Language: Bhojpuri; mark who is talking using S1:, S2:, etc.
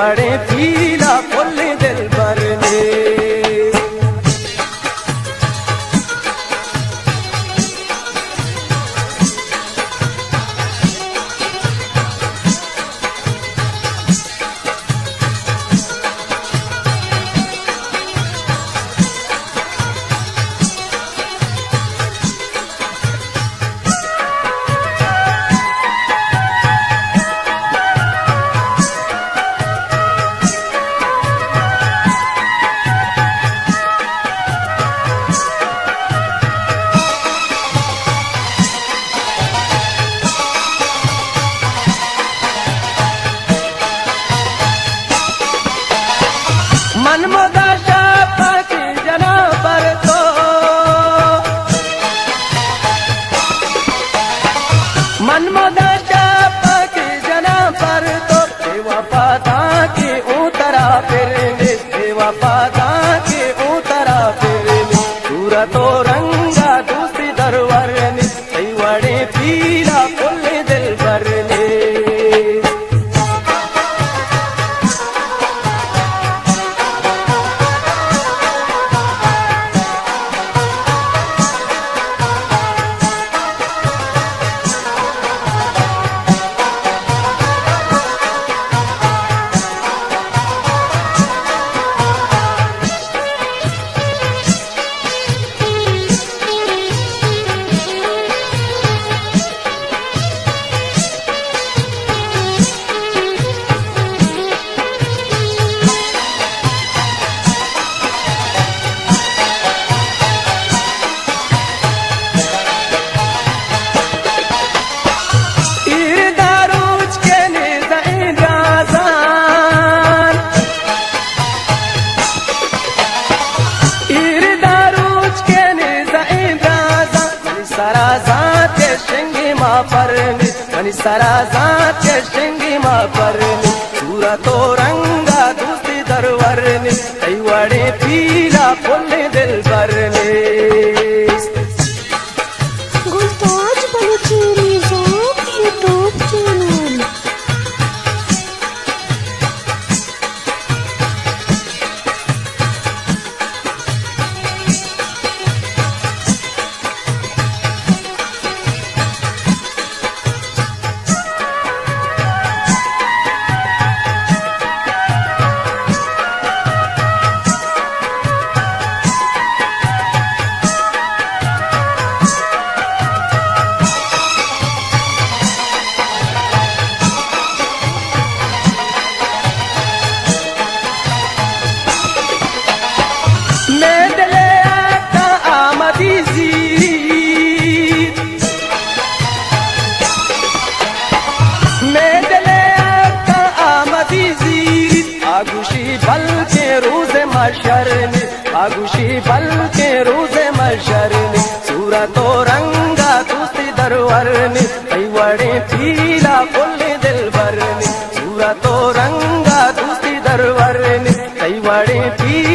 S1: वड़े पीला फुल दिल भरने। मनमोदा शापा की जना पर तो मनमोदा शापा की जना पर तो सेवा पाता की उतरा फिरने, सेवा पाता की उतरा फिरने। सूरत तो रंगा दूसरी दरवरने, कई वड़े पीला फुल दिल भरने। मनी सारा जात शेंगी मा परनी, सूरत तो रंगा दूसरी दरवरनी, कई वड़े पीला फुल दिल भरने।
S2: गुलताज बलुचेरी ज़ोक यूट्यूब चैनल।
S1: आगुशी बल के रोज़े मशरनी, आगुशी बल के रोज़े मशरनी। सूरत तो रंगा दूसरी दरवरनी, कई वड़े पीला फुल दिल भरनी। सूरत तो रंगा दूसरी दरवरनी, कई वड़े पीला